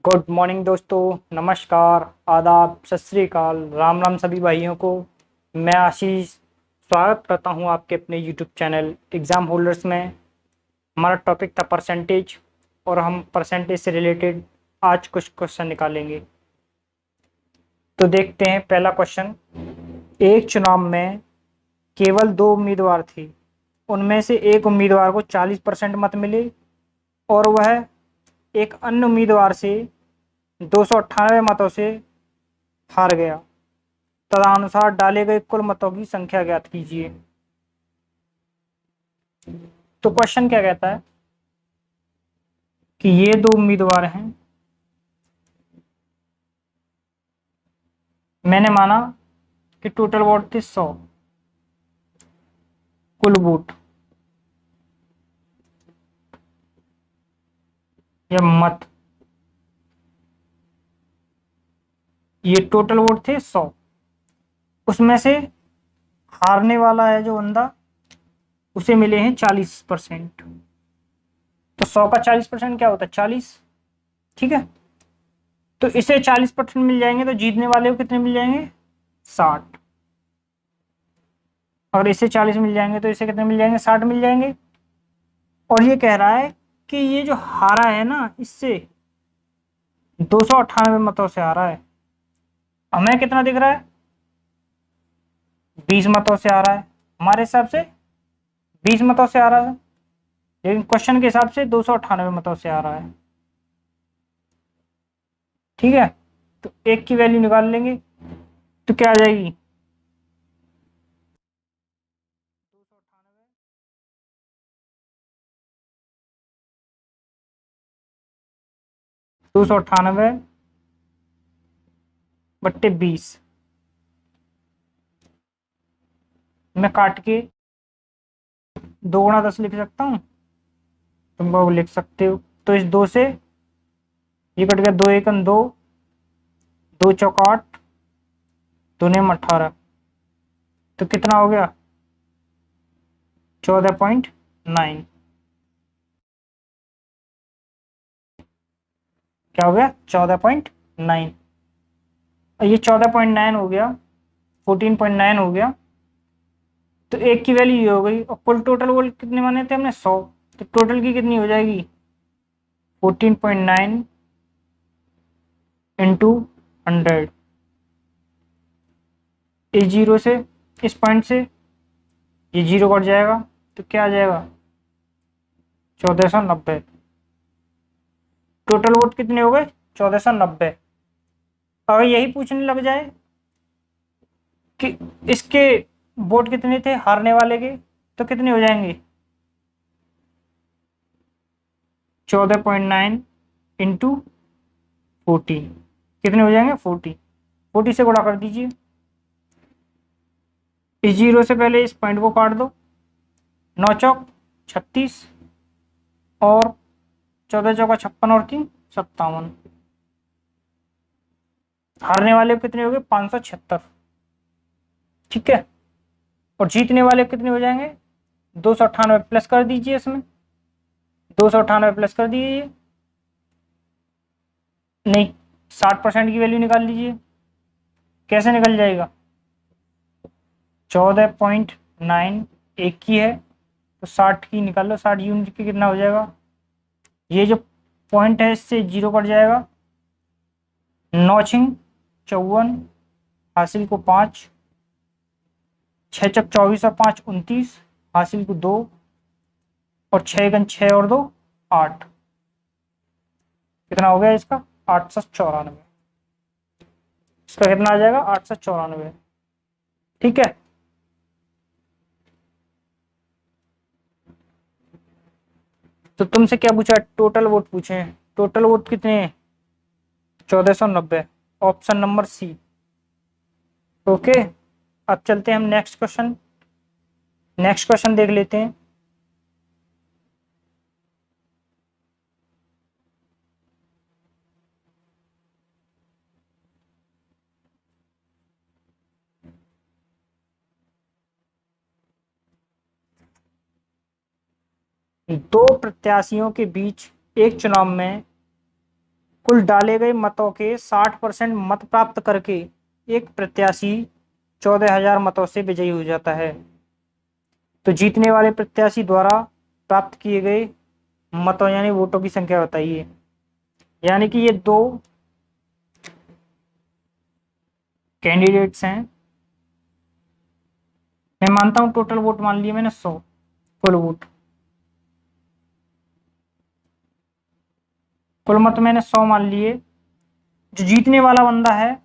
Good morning दोस्तों, नमस्कार, आदाब, सत श्री अकाल, राम राम सभी भाइयों को। मैं आशीष स्वागत करता हूं आपके अपने यूट्यूब चैनल एग्ज़ाम होल्डर्स में। हमारा टॉपिक था परसेंटेज और हम परसेंटेज से रिलेटेड आज कुछ क्वेश्चन निकालेंगे। तो देखते हैं पहला क्वेश्चन। एक चुनाव में केवल दो उम्मीदवार थे। उनमें से एक उम्मीदवार को 40% मत मिले और वह एक अन्य उम्मीदवार से 298 मतों से हार गया। तदनुसार डाले गए कुल मतों की संख्या ज्ञात कीजिए। तो क्वेश्चन क्या कहता है कि ये दो उम्मीदवार हैं। मैंने माना कि टोटल वोट थे 100, कुल वोट या मत, ये टोटल वोट थे 100। उसमें से हारने वाला है जो बंदा, उसे मिले हैं 40%। तो 100 का 40% क्या होता है? 40। ठीक है, तो इसे 40% मिल जाएंगे तो जीतने वाले को कितने मिल जाएंगे? 60। और इसे 40 मिल जाएंगे तो इसे कितने मिल जाएंगे? 60 मिल जाएंगे। और ये कह रहा है कि ये जो हारा है ना, इससे 298 मतों से हारा है। हमें कितना दिख रहा है? 20 मतों से आ रहा है। हमारे हिसाब से 20 मतों से आ रहा है, लेकिन क्वेश्चन के हिसाब से 298 मतों से आ रहा है। ठीक है, तो एक की वैल्यू निकाल लेंगे तो क्या आ जाएगी? 298 बट्टे 20 में काट के 2 गुणा 10 लिख सकता हूँ। तुम वो लिख सकते हो। तो इस दो से ये कट गया, 2 एकम 2, 2 चौक 8, 2 नेम 18। तो कितना हो गया? 14.9। क्या हो गया? 14.9। ये 14.9 हो गया, 14.9 हो गया। तो एक की वैल्यू ये हो गई और कुल टोटल वोल्ट कितने माने थे हमने? 100। तो टोटल की कितनी हो जाएगी? 14.9 इंटू 100। इस जीरो से, इस पॉइंट से ये जीरो कट जाएगा तो क्या आ जाएगा? 1490। टोटल वोट कितने हो गए? 1490। अगर यही पूछने लग जाए कि इसके वोट कितने थे हारने वाले के, तो कितने हो जाएंगे? 14.9 इंटू 40 कितने हो जाएंगे? 40। 40 से गुणा कर दीजिए। इस जीरो से पहले इस पॉइंट को काट दो। 9 चौक 36 और 14 चौका 56 और 3 57। हारने वाले कितने हो गए? 576। ठीक है, और जीतने वाले कितने हो जाएंगे? 298 प्लस कर दीजिए इसमें। 298 प्लस कर दीजिए। नहीं, 60% की वैल्यू निकाल लीजिए। कैसे निकल जाएगा? 14.9 एक की है तो 60 की निकाल लो। 60 यूनिट की कितना हो जाएगा? ये जो पॉइंट है इससे जीरो कट जाएगा। 9 छिंग 54, हासिल को 5, 6 चौक 24 और 5 29, हासिल को 2, और 6 एकम 6 और 2 8। कितना हो गया इसका? 894। इसका कितना आ जाएगा? 894। ठीक है, तो तुमसे क्या पूछा? टोटल वोट पूछे हैं। टोटल वोट कितने हैं? 1490। Option number C. ओके, अब चलते हैं हम नेक्स्ट क्वेश्चन। नेक्स्ट क्वेश्चन देख लेते हैं। दो प्रत्याशियों के बीच एक चुनाव में कुल डाले गए मतों के 60% मत प्राप्त करके एक प्रत्याशी 14,000 मतों से विजयी हो जाता है। तो जीतने वाले प्रत्याशी द्वारा प्राप्त किए गए मतों यानी वोटों की संख्या बताइए। यानी कि ये दो कैंडिडेट्स हैं। मैं मानता हूं टोटल वोट मान लिए मैंने 100 कुल वोट, कुल मत मैंने 100 मान लिए। जो जीतने वाला बंदा है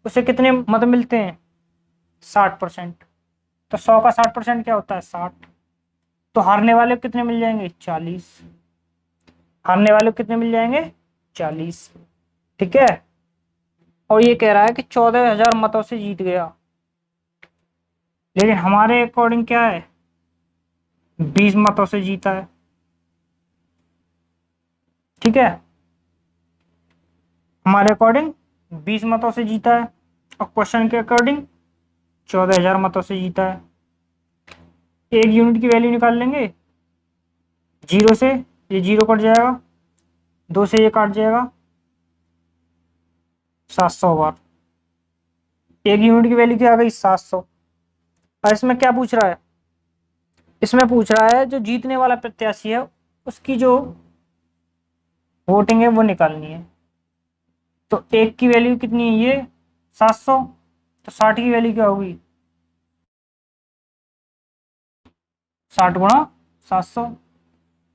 उसे कितने मत मिलते हैं? 60%। तो 100 का 60% क्या होता है? 60। तो हारने वाले को कितने मिल जाएंगे? 40। हारने वाले को कितने मिल जाएंगे? 40। ठीक है। और ये कह रहा है कि 14,000 मतों से जीत गया, लेकिन हमारे अकॉर्डिंग क्या है? 20 मतों से जीता है। ठीक है, हमारे अकॉर्डिंग 20 मतों से जीता है और क्वेश्चन के अकॉर्डिंग 14,000 मतों से जीता है। एक यूनिट की वैल्यू निकाल लेंगे। जीरो से ये जीरो कट जाएगा, दो से ये काट जाएगा, 700 बार। एक यूनिट की वैल्यू क्या आ गई? 700। और इसमें क्या पूछ रहा है? इसमें पूछ रहा है जो जीतने वाला प्रत्याशी है उसकी जो वोटिंग है वो निकालनी है। तो एक की वैल्यू कितनी है? ये 700। तो 60 की वैल्यू क्या होगी? 60 × 700।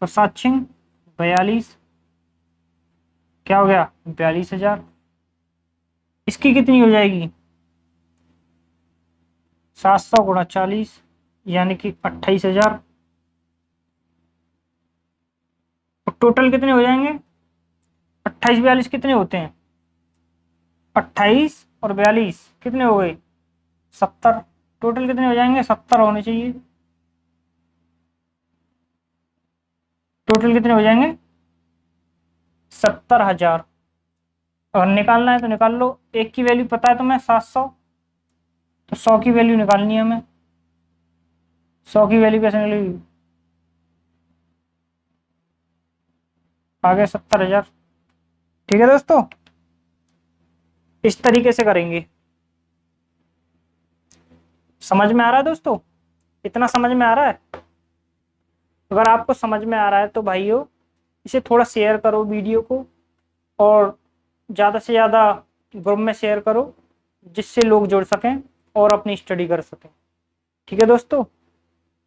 तो 7×6 = 42। क्या हो गया? 42,000। इसकी कितनी हो जाएगी? 700 × 40 यानी कि 28,000। और टोटल कितने हो जाएंगे? 28 42 कितने होते हैं? 28 और 42 कितने हो गए? 70। टोटल कितने हो जाएंगे? 70 होने चाहिए। टोटल कितने हो जाएंगे? 70,000। और निकालना है तो निकाल लो। एक की वैल्यू पता है तुम्हें 700, तो 100 की वैल्यू निकालनी है हमें। 100 की वैल्यू कैसे निकलेगी? आ गया 70,000। ठीक है दोस्तों, इस तरीके से करेंगे। समझ में आ रहा है दोस्तों? इतना समझ में आ रहा है? अगर आपको समझ में आ रहा है तो भाइयों इसे थोड़ा शेयर करो वीडियो को, और ज़्यादा से ज़्यादा ग्रुप में शेयर करो जिससे लोग जुड़ सकें और अपनी स्टडी कर सकें। ठीक है दोस्तों,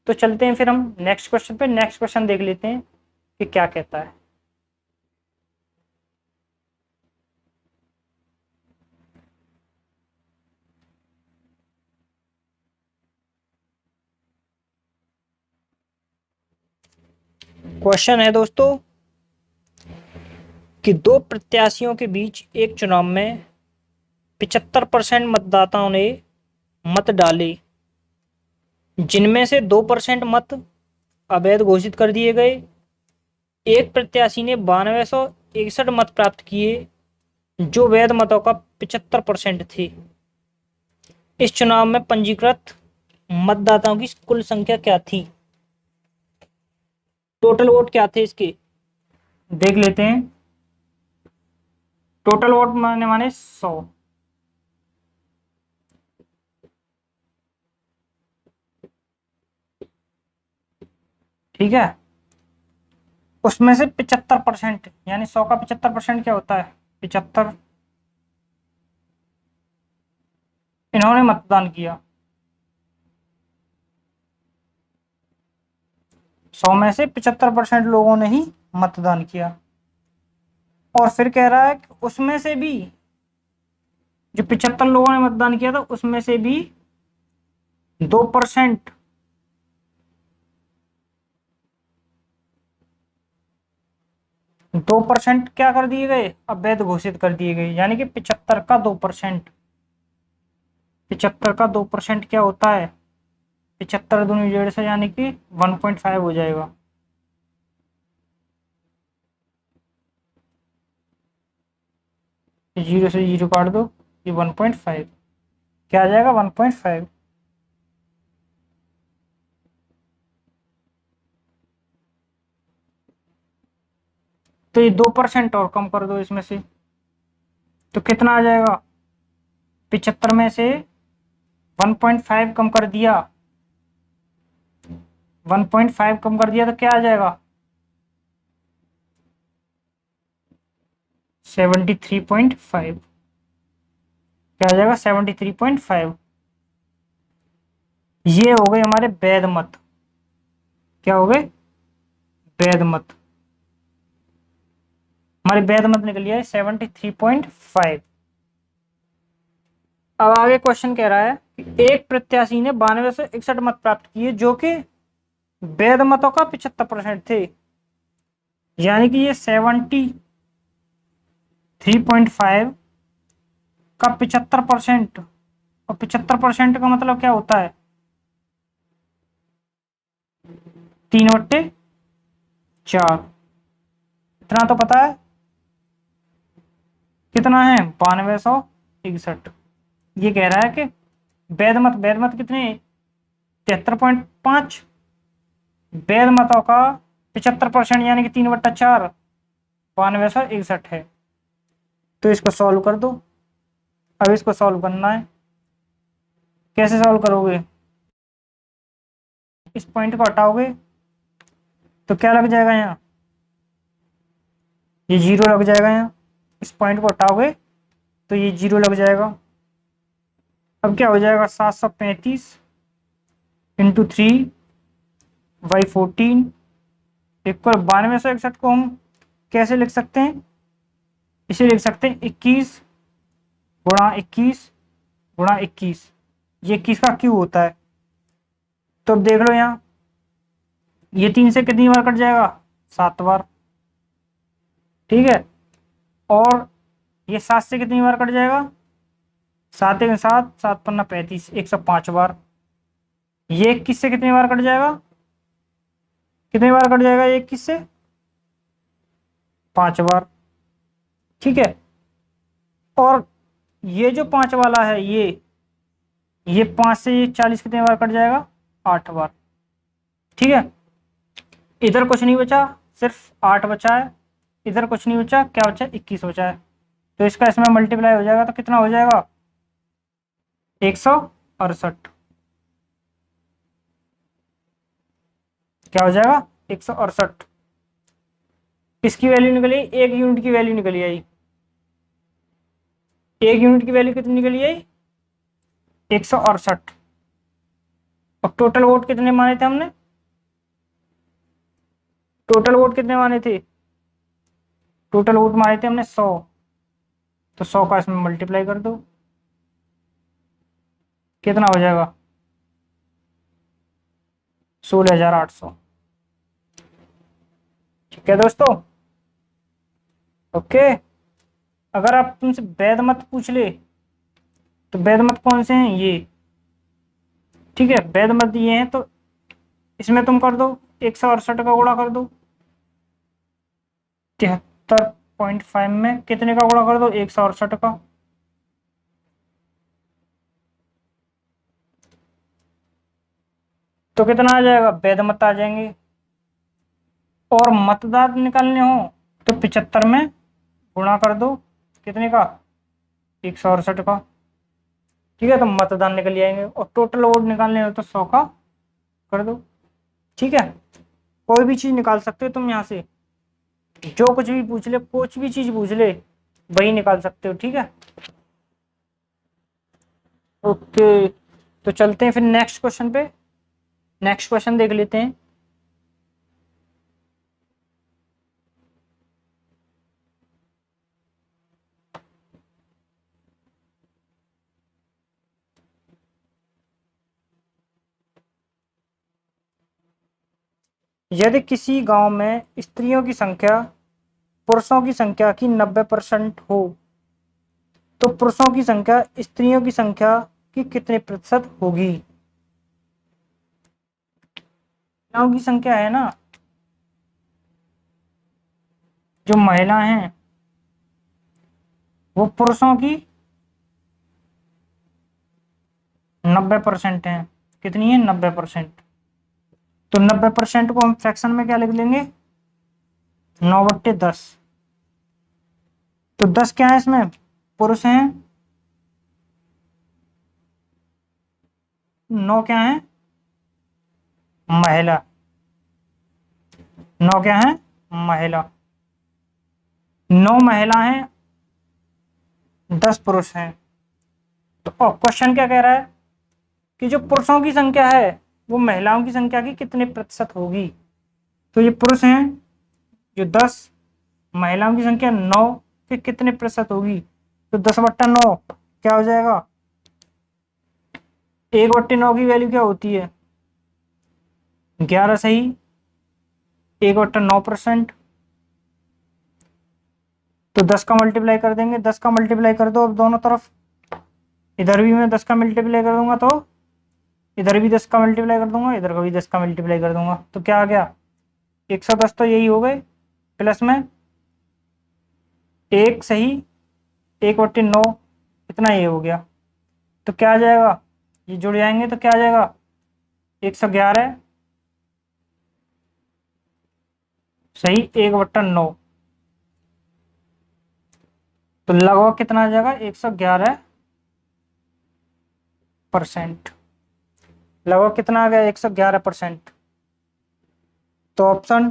तो चलते हैं फिर हम नेक्स्ट क्वेश्चन पे। नेक्स्ट क्वेश्चन देख लेते हैं कि क्या कहता है। क्वेश्चन है दोस्तों कि दो प्रत्याशियों के बीच एक चुनाव में 75% मतदाताओं ने मत डाले, जिनमें से 2% मत अवैध घोषित कर दिए गए। एक प्रत्याशी ने 9261 मत प्राप्त किए जो वैध मतों का 75% थे। इस चुनाव में पंजीकृत मतदाताओं की कुल संख्या क्या थी? टोटल वोट क्या थे इसके देख लेते हैं। टोटल वोट माने 100। ठीक है, उसमें से 75% यानी 100 का 75% क्या होता है? 75 इन्होंने मतदान किया। 100 में से 75% लोगों ने ही मतदान किया। और फिर कह रहा है कि उसमें से भी जो 75 लोगों ने मतदान किया था उसमें से भी 2% 2% क्या कर दिए गए? अवैध घोषित कर दिए गए। यानी कि 75 का 2%, 75 का 2% क्या होता है? 75 दूनी 150 यानी कि 1.5 हो जाएगा। जीरो से जीरो काट दो, ये 1.5 क्या आ जाएगा? 1.5। तो ये 2% और कम कर दो इसमें से, तो कितना आ जाएगा? 75 में से 1.5 कम कर दिया, 1.5 कम कर दिया तो क्या आ जाएगा? 73.5। क्या आ जाएगा? 73.5। ये हो गए हमारे वैध मत। क्या हो गए? वैध मत। हमारे वैध मत निकल गया है 73.5। अब आगे क्वेश्चन कह रहा है कि एक प्रत्याशी ने 9261 मत प्राप्त किए जो कि वैध मतों का 75% थे। यानी कि ये 73.5 का 75%, और 75% का मतलब क्या होता है? 3/4। इतना तो पता है। कितना है? 9261। ये कह रहा है कि वैध मत कितने? 73.5। वैध मतों का 75% यानी कि 3/4 9261 है। तो इसको सॉल्व कर दो। अब इसको सॉल्व करना है। कैसे सॉल्व करोगे? इस पॉइंट को हटाओगे तो क्या लग जाएगा? यहाँ ये 0 लग जाएगा। यहाँ इस पॉइंट को हटाओगे तो ये 0 लग जाएगा। अब क्या हो जाएगा? 735 इंटू 3/14 इक्वल 9261 को हम कैसे लिख सकते हैं? इसे लिख सकते हैं 21 गुणा 21 गुणा 21। ये 21 का क्यूब होता है। तो अब देख लो यहाँ, ये 3 से कितनी बार कट जाएगा? 7 बार। ठीक है। और ये 7 से कितनी बार कट जाएगा? 7 1 7, 7 पन्ना 35, 105 बार। ये 21 से कितनी बार कट जाएगा? कितनी बार कट जाएगा ये 21 से? 5 बार। ठीक है। और ये जो 5 वाला है, ये 5 से ये 40 कितनी बार कट जाएगा? 8 बार। ठीक है। इधर कुछ नहीं बचा, सिर्फ 8 बचा है। इधर कुछ नहीं बचा, क्या बचा? 21 बचा है। तो इसका इसमें मल्टीप्लाई हो जाएगा तो कितना हो जाएगा? 168। क्या हो जाएगा? 168। इसकी वैल्यू निकली, 1 यूनिट की वैल्यू निकली आई। 1 यूनिट की वैल्यू कितनी निकली आई? 168। और टोटल वोट कितने माने थे हमने? टोटल वोट कितने माने थे? टोटल वोट मारे थे हमने 100। तो 100 का इसमें मल्टीप्लाई कर दो, कितना हो जाएगा? 16,800। ठीक है दोस्तों। ओके। अगर आप तुमसे वैध मत पूछ ले तो वैध मत कौन से हैं? ये। ठीक है, वैध मत ये हैं। तो इसमें तुम कर दो 168 का गुणा कर दो। 73.5 में कितने का गुणा कर दो? 168 का। तो कितना आ जाएगा? वैध मत आ जाएंगे। और मतदान निकालने हो तो 75 में गुणा कर दो। कितने का? 168 का। ठीक है। तो मतदान निकल जाएंगे। और टोटल वोट निकालने हो तो 100 का कर दो। ठीक है। कोई भी चीज निकाल सकते हो तुम यहाँ से, जो कुछ भी पूछ ले, कुछ भी चीज पूछ ले, वही निकाल सकते हो। ठीक है। ओके। तो चलते हैं फिर नेक्स्ट क्वेश्चन पे। नेक्स्ट क्वेश्चन देख लेते हैं। यदि किसी गांव में स्त्रियों की संख्या पुरुषों की संख्या की 90% हो तो पुरुषों की संख्या स्त्रियों की संख्या की कितने प्रतिशत होगी? महिलाओं की संख्या है ना, जो महिला हैं वो पुरुषों की 90% है। कितनी है? 90%। तो 90% को हम फ्रैक्शन में क्या लिख लेंगे? 9/10। तो 10 क्या है इसमें, पुरुष हैं, 9 क्या है, महिला, 9 क्या है, महिला, 9 महिला हैं, 10 पुरुष हैं। तो क्वेश्चन क्या कह रहा है कि जो पुरुषों की संख्या है वो महिलाओं की संख्या की कितने प्रतिशत होगी। तो ये पुरुष हैं जो 10, महिलाओं की संख्या 9 के कितने प्रतिशत होगी। तो 10/9 क्या हो जाएगा, 1/9 की वैल्यू क्या होती है, 11 सही, 1/9%। तो 10 का मल्टीप्लाई कर देंगे, 10 का मल्टीप्लाई कर दो अब दोनों तरफ, इधर भी मैं 10 का मल्टीप्लाई कर दूंगा तो इधर भी 10 का मल्टीप्लाई कर दूंगा, इधर का भी 10 का मल्टीप्लाई कर दूंगा, तो क्या आ गया 110। तो यही हो गए, प्लस में 1 सही, 1/9 इतना ये हो गया। तो क्या आ जाएगा, ये जुड़ जाएंगे तो क्या आ जाएगा 111 सही, 1/9। तो लगभग कितना आ जाएगा 111%। लगभग कितना आ गया 111%। तो ऑप्शन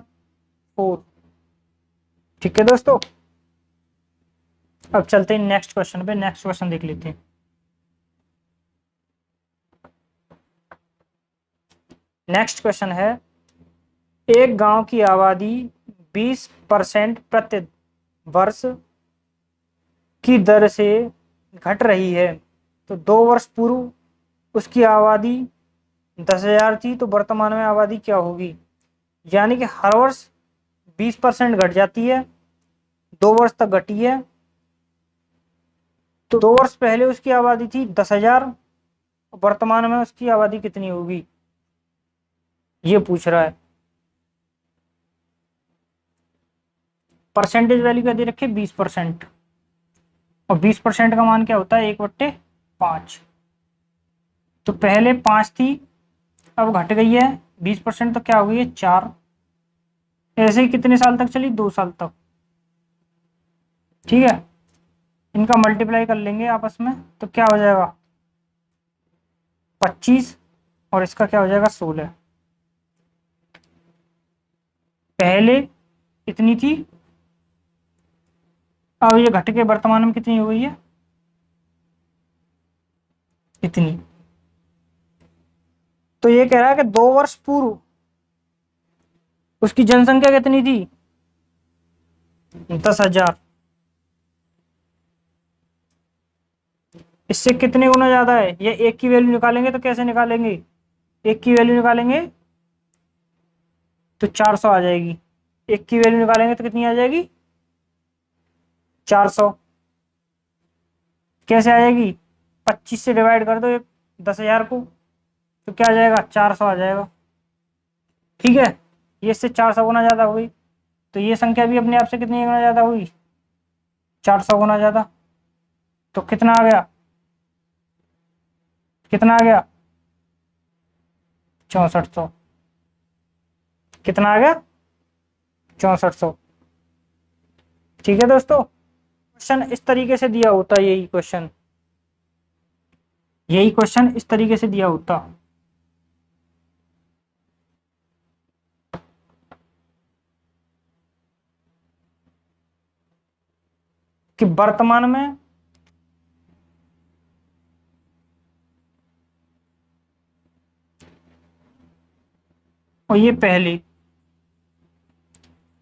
4। ठीक है दोस्तों, अब चलते हैं नेक्स्ट क्वेश्चन पे। नेक्स्ट क्वेश्चन देख लेते हैं। नेक्स्ट क्वेश्चन है, एक गांव की आबादी 20% प्रति वर्ष की दर से घट रही है। तो 2 वर्ष पूर्व उसकी आबादी 10,000 थी, तो वर्तमान में आबादी क्या होगी। यानी कि हर वर्ष 20% घट जाती है, 2 वर्ष तक घटी है। तो 2 वर्ष पहले उसकी आबादी थी 10,000, वर्तमान में उसकी आबादी कितनी होगी, ये पूछ रहा है। परसेंटेज वैल्यू क्या दे रखी है 20%, और 20% का मान क्या होता है 1/5। तो पहले 5 थी, अब घट गई है 20%, तो क्या हो गई है 4। ऐसे ही कितने साल तक चली, 2 साल तक। ठीक है, इनका मल्टीप्लाई कर लेंगे आपस में, तो क्या हो जाएगा 25, और इसका क्या हो जाएगा 16। पहले इतनी थी, अब ये घट के वर्तमान में कितनी हो गई है, इतनी। तो ये कह रहा है कि 2 वर्ष पूर्व उसकी जनसंख्या कितनी थी 10,000। इससे कितने गुना ज्यादा है, ये एक की वैल्यू निकालेंगे तो कैसे निकालेंगे, एक की वैल्यू निकालेंगे तो 400 आ जाएगी, एक की वैल्यू निकालेंगे तो कितनी आ जाएगी 400। कैसे आ जाएगी, 25 से डिवाइड कर दो एक 10,000 को, तो क्या आ जाएगा 400 आ जाएगा। ठीक है, ये इससे 400 गुना ज्यादा हुई, तो ये संख्या भी अपने आप से कितनी गुना ज्यादा हुई 400 गुना ज्यादा। तो कितना आ गया, कितना आ गया 6400। कितना आ गया 6400। ठीक है दोस्तों, क्वेश्चन इस तरीके से दिया होता, यही क्वेश्चन इस तरीके से दिया होता। कि वर्तमान में और ये पहले,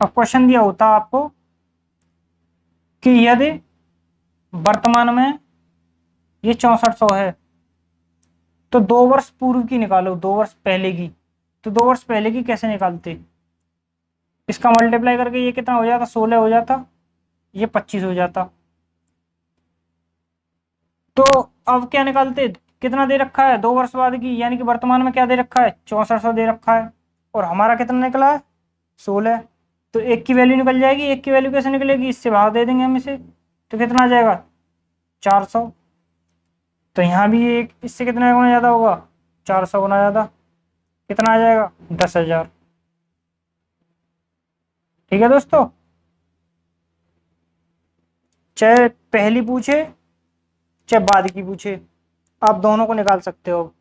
अब क्वेश्चन दिया होता आपको कि यदि वर्तमान में ये 6400 है, तो 2 वर्ष पूर्व की निकालो, 2 वर्ष पहले की। तो 2 वर्ष पहले की कैसे निकालते, इसका मल्टीप्लाई करके ये कितना हो जाता 16 हो जाता, ये 25 हो जाता। तो अब क्या निकालते, कितना दे रखा है 2 वर्ष बाद की, यानी कि वर्तमान में क्या दे रखा है 6400 दे रखा है, और हमारा कितना निकला है 16। तो एक की वैल्यू निकल जाएगी, एक की वैल्यू कैसे निकलेगी, इससे भाग दे देंगे हम इसे, तो कितना आ जाएगा 400। तो यहाँ भी एक इससे कितना गुना ज्यादा होगा 400 गुना ज्यादा, कितना आ जाएगा 10,000। ठीक है दोस्तों, चाहे पहली पूछे चाहे बाद की पूछे, आप दोनों को निकाल सकते हो।